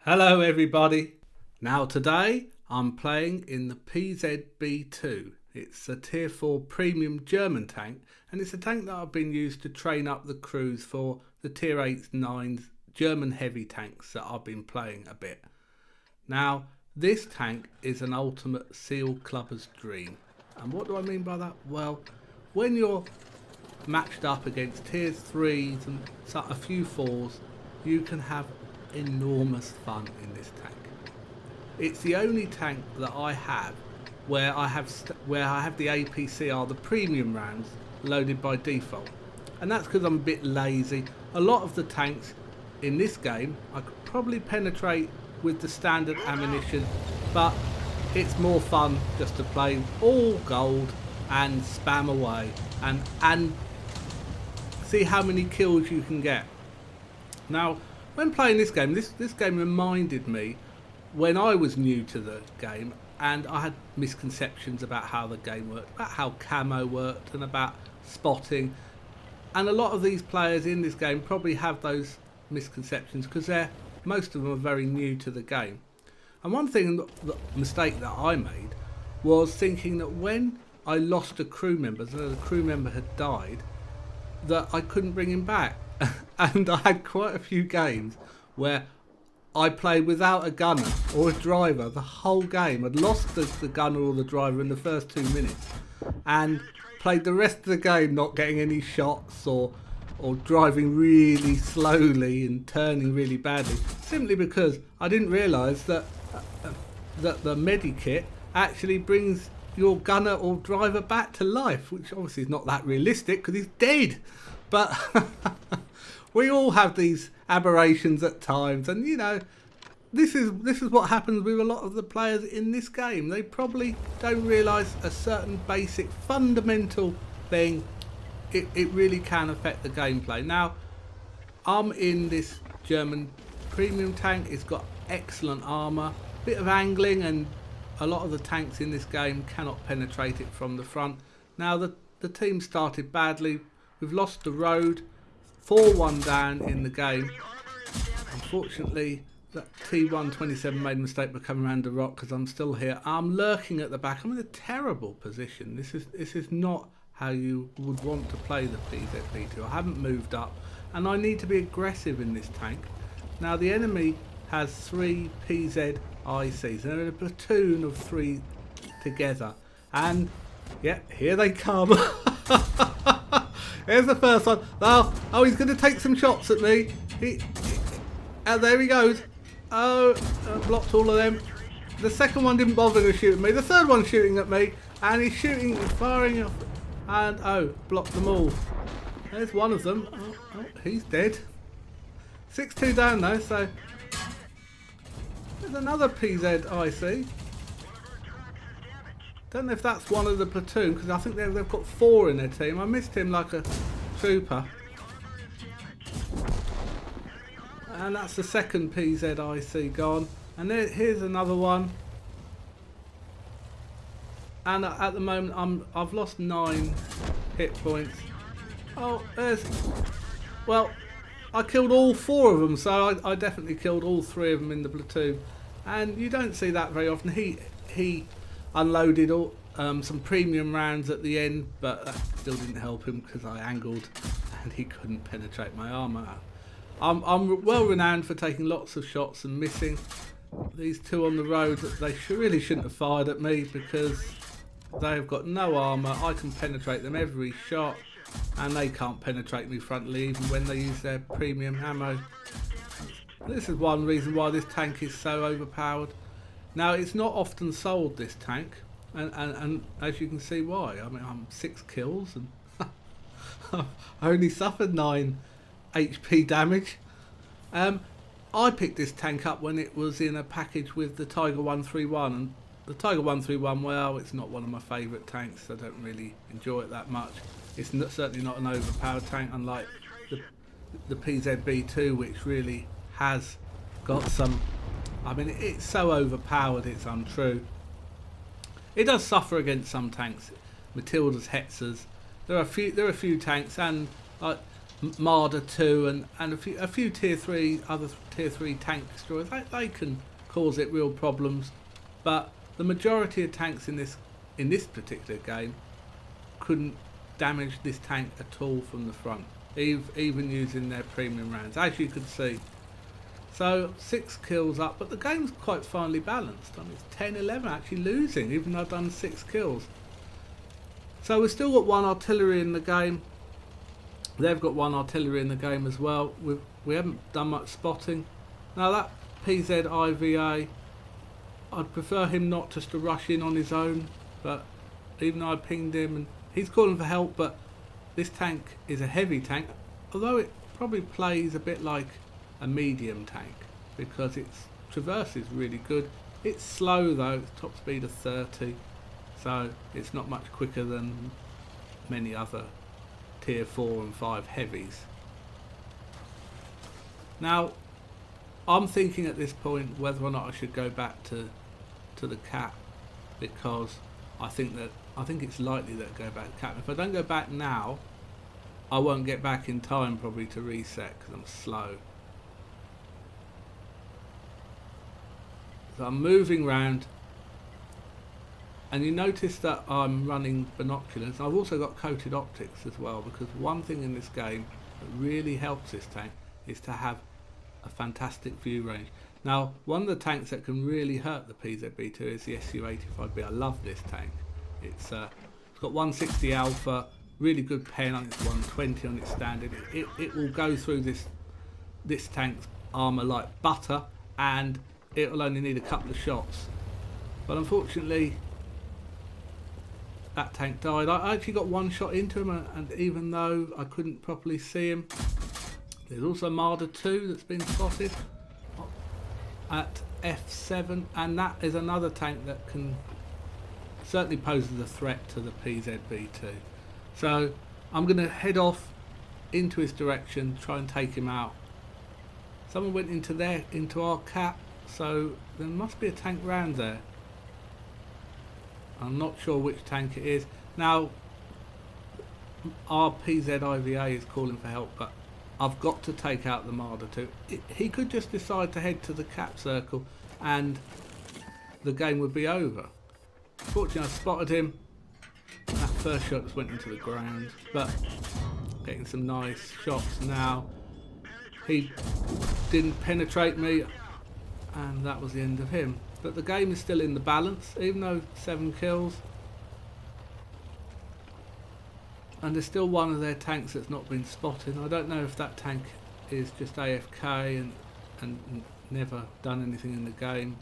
Hello everybody. Now today I'm playing in the Pz.Kpfw. It's a tier 4 premium German tank, and it's a tank that I've been used to train up the crews for the tier 8s, 9s German heavy tanks that I've been playing a bit. Now this tank is an ultimate SEAL clubber's dream. And what do I mean by that? Well, when you're matched up against tier 3s and a few 4s, you can have enormous fun in this tank. It's the only tank that I have where I have the APCR, the premium rounds, loaded by default, and that's because I'm a bit lazy. A lot of the tanks in this game I could probably penetrate with the standard ammunition, but it's more fun just to play all gold and spam away and see how many kills you can get. Now, when playing this game, this game reminded me when I was new to the game and I had misconceptions about how the game worked, about how camo worked and about spotting. And a lot of these players in this game probably have those misconceptions because most of them are very new to the game. And one thing, the mistake that I made was thinking that when I lost a crew member, so the crew member had died, that I couldn't bring him back. And I had quite a few games where I played without a gunner or a driver the whole game. I'd lost the gunner or the driver in the first 2 minutes and played the rest of the game not getting any shots or driving really slowly and turning really badly, simply because I didn't realise that the medikit actually brings your gunner or driver back to life, which obviously is not that realistic because he's dead. But we all have these aberrations at times, and you know, this is what happens with a lot of the players in this game. They probably don't realise a certain basic fundamental thing. It really can affect the gameplay. Now, I'm in this German premium tank. It's got excellent armour, bit of angling, and a lot of the tanks in this game cannot penetrate it from the front. Now the team started badly. We've lost the road, 4-1 down in the game. Unfortunately, that T127 made a mistake by coming around the rock because I'm still here. I'm lurking at the back. I'm in a terrible position. This is not how you would want to play the Pz.Kpfw. I haven't moved up, and I need to be aggressive in this tank. Now the enemy has 3 PZ-ICs. They're in a platoon of 3 together, and yeah, here they come. Here's the first one. Oh, he's going to take some shots at me. And there he goes. Oh, blocked all of them. The second one didn't bother to shoot at me. The third one's shooting at me, and he's shooting, firing off, and blocked them all. There's one of them. Oh, he's dead. 6-2 down though. So there's another PZ-IC. Don't know if that's one of the platoon, because I think they've got 4 in their team. I missed him like a trooper. And that's the second PZ-IC gone. And here's another one. And at the moment I've lost 9 hit points. Oh, well, I killed all 4 of them, so I definitely killed all 3 of them in the platoon. And you don't see that very often. He unloaded some premium rounds at the end, but that still didn't help him because I angled and he couldn't penetrate my armour. I'm well renowned for taking lots of shots and missing. These 2 on the road, they really shouldn't have fired at me because they've got no armour. I can penetrate them every shot, and they can't penetrate me frontally even when they use their premium ammo. This is one reason why this tank is so overpowered. Now, it's not often sold, this tank, and as you can see why. I mean, I'm 6 kills and I only suffered 9 HP damage. I picked this tank up when it was in a package with the Tiger 131, and the Tiger 131, well, it's not one of my favourite tanks. I don't really enjoy it that much. It's certainly not an overpowered tank, unlike the Pz.Kpfw, which really has got some. I mean, it's so overpowered, it's untrue. It does suffer against some tanks, Matildas, Hetzers. There are a few tanks, and Marder 2 and a few tier 3 other tier 3 tank destroyers, they can cause it real problems, but the majority of tanks in this particular game couldn't damage this tank at all from the front, even using their premium rounds, as you could see. So 6 kills up, but the game's quite finely balanced. I mean, it's 10-11 actually losing, even though I've done 6 kills. So we've still got 1 artillery in the game. They've got 1 artillery in the game as well. We haven't done much spotting. Now that Pz.Kpfw, I'd prefer him not just to rush in on his own, but even though I pinged him and he's calling for help, but this tank is a heavy tank, although it probably plays a bit like a medium tank because its traverse is really good. It's slow though, it's top speed of 30, so it's not much quicker than many other tier 4 and 5 heavies. Now I'm thinking at this point whether or not I should go back to the cap, because I think it's likely that I go back to cap. If I don't go back now, I won't get back in time probably to reset because I'm slow. So I'm moving round, and you notice that I'm running binoculars. I've also got coated optics as well, because one thing in this game that really helps this tank is to have a fantastic view range. Now, one of the tanks that can really hurt the PZ-B2 is the Su-85B. I love this tank. It's got 160 alpha, really good pen. I think it's 120 on its standard. It will go through this tank's armour like butter, and it will only need a couple of shots. But unfortunately, that tank died. I actually got 1 shot into him, and even though I couldn't properly see him, there's also Marder 2 that's been spotted at F7, and that is another tank that can certainly poses a threat to the PZ-B2. So I'm going to head off into his direction, try and take him out. Someone went into our cap, so there must be a tank round there. I'm not sure which tank it is. Now our Pz.Kpfw is calling for help, but I've got to take out the Marder 2. He could just decide to head to the cap circle and the game would be over. Fortunately I spotted him. That first shot just went into the ground, but getting some nice shots now. He didn't penetrate me, and that was the end of him. But the game is still in the balance, even though 7 kills. And there's still one of their tanks that's not been spotted. I don't know if that tank is just AFK and never done anything in the game.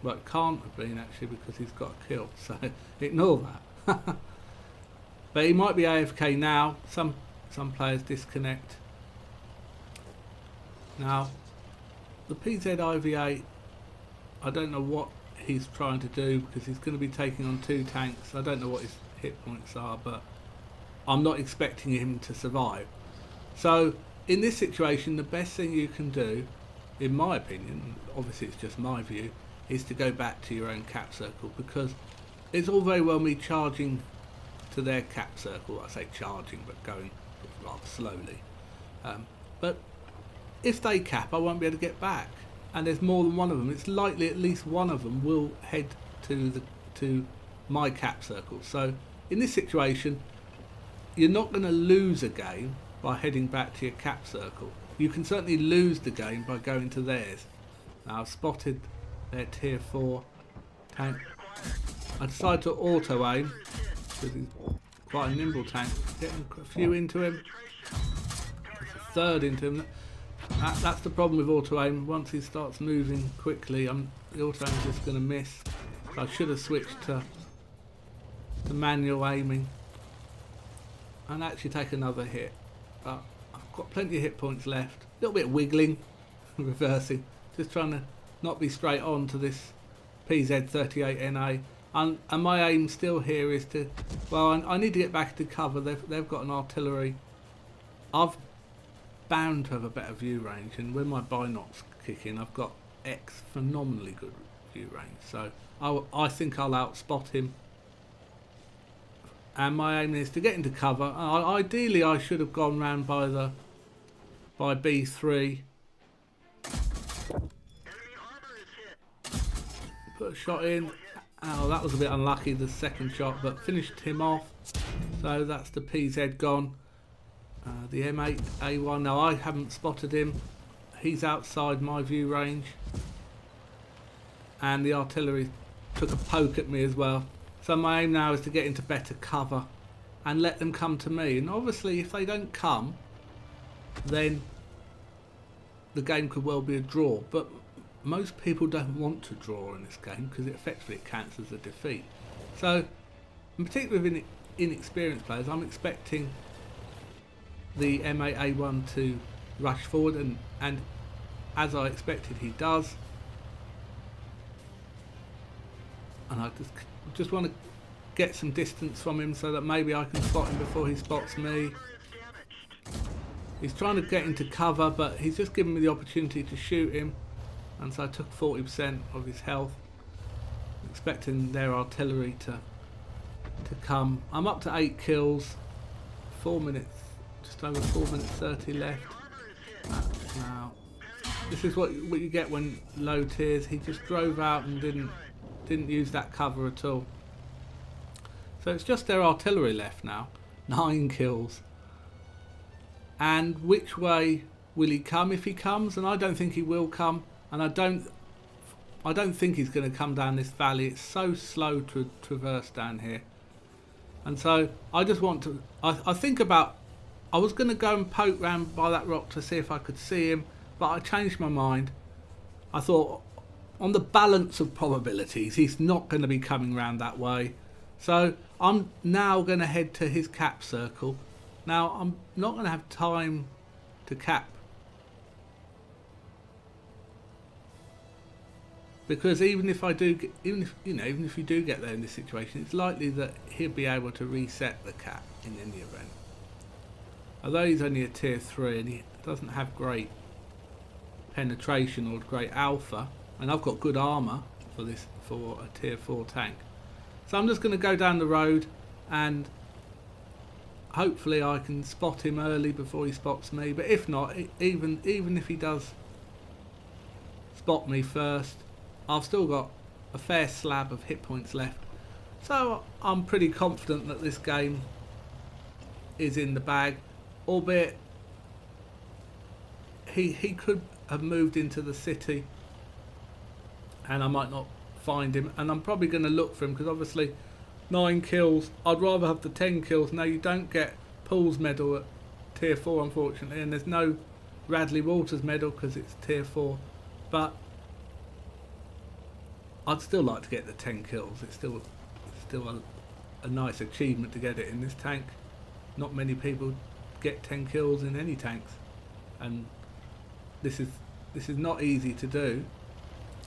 Well, it can't have been actually, because he's got a kill, so ignore that. But he might be AFK now. Some players disconnect. Now, the Pz.Kpfw, I don't know what he's trying to do, because he's going to be taking on 2 tanks. I don't know what his hit points are, but I'm not expecting him to survive. So in this situation, the best thing you can do, in my opinion, obviously it's just my view, is to go back to your own cap circle, because it's all very well me charging to their cap circle. I say charging, but going rather slowly. But if they cap, I won't be able to get back, and there's more than one of them. It's likely at least one of them will head to my cap circle. So in this situation, you're not going to lose a game by heading back to your cap circle. You can certainly lose the game by going to theirs. Now I've spotted their tier 4 tank. I decided to auto aim because he's quite a nimble tank. Getting a few into him. There's a third into him. That's the problem with auto aim. Once he starts moving quickly, the auto aim is just going to miss. So I should have switched to manual aiming and actually take another hit. But I've got plenty of hit points left. A little bit wiggling, reversing, just trying to not be straight on to this PZ-38NA. And my aim still here is to, well, I need to get back to cover. They've got an artillery. I've bound to have a better view range, and when my binocs kick in, I've got phenomenally good view range. So I think I'll outspot him, and my aim is to get into cover. Ideally I should have gone round by B3. Put a shot in. Oh, that was a bit unlucky, the second shot, but finished him off. So that's the PZ gone. The M8 A1, now I haven't spotted him. He's outside my view range. And the artillery took a poke at me as well. So my aim now is to get into better cover and let them come to me. And obviously if they don't come, then the game could well be a draw. But most people don't want to draw in this game because it counts as a defeat. So, in particular with inexperienced players, I'm expecting the M8A1 to rush forward, and as I expected he does. And I just want to get some distance from him so that maybe I can spot him before he spots me. He's trying to get into cover, but he's just given me the opportunity to shoot him, and so I took 40% of his health, expecting their artillery to come. I'm up to 8 kills, 4 minutes, just over 4 minutes 30 left. Now, this is what you get when low tiers. He just drove out and didn't use that cover at all. So it's just their artillery left now. 9 kills. And which way will he come if he comes? And I don't think he will come. And I don't think he's going to come down this valley. It's so slow to traverse down here. And so I just want to... I think about... I was going to go and poke round by that rock to see if I could see him. But I changed my mind. I thought, on the balance of probabilities, he's not going to be coming round that way. So I'm now going to head to his cap circle. Now I'm not going to have time to cap, because even if you do get there in this situation, it's likely that he'll be able to reset the cap in any event. Although he's only a tier 3 and he doesn't have great penetration or great alpha, and I've got good armour for a tier 4 tank. So I'm just going to go down the road and hopefully I can spot him early before he spots me. But if not, even if he does spot me first, I've still got a fair slab of hit points left. So I'm pretty confident that this game is in the bag, albeit he could have moved into the city and I might not find him, and I'm probably going to look for him because obviously 9 kills, I'd rather have the 10 kills. Now you don't get Paul's medal at tier 4 unfortunately, and there's no Radley Walters medal because it's tier 4, but I'd still like to get the 10 kills. It's still a nice achievement to get it in this tank. Not many people get 10 kills in any tanks, and this is not easy to do,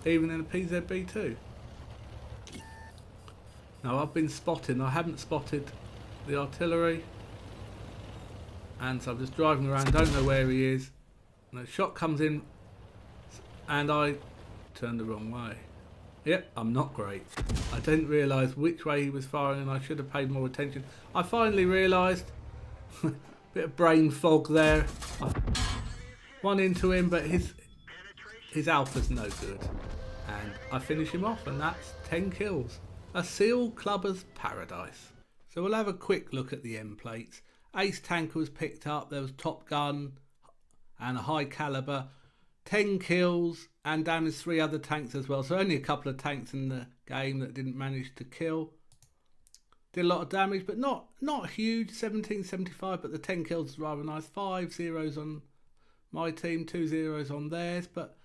even in a Pz.Kpfw. Now I've been spotting, I haven't spotted the artillery, and so I'm just driving around, don't know where he is, and a shot comes in and I turned the wrong way. Yep, I'm not great. I didn't realise which way he was firing and I should have paid more attention. I finally realised, bit of brain fog there. One into him, but his alpha's no good. And I finish him off, and that's 10 kills. A Seal Clubber's paradise. So we'll have a quick look at the end plates. Ace Tanker was picked up, there was Top Gun and a high caliber. 10 kills, and damaged 3 other tanks as well. So only a couple of tanks in the game that didn't manage to kill. Did a lot of damage, but not huge. 1775, but the 10 kills is rather nice. 5 zeros on my team, 2 zeros on theirs, but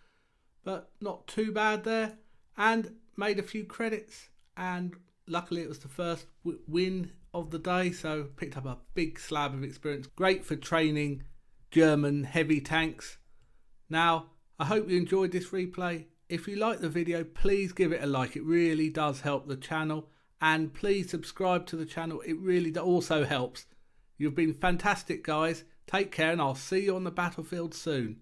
not too bad there. And made a few credits, and luckily it was the first win of the day, so picked up a big slab of experience. Great for training German heavy tanks. Now, I hope you enjoyed this replay. If you like the video, please give it a like. It really does help the channel. And please subscribe to the channel. It really also helps. You've been fantastic, guys. Take care, and I'll see you on the battlefield soon.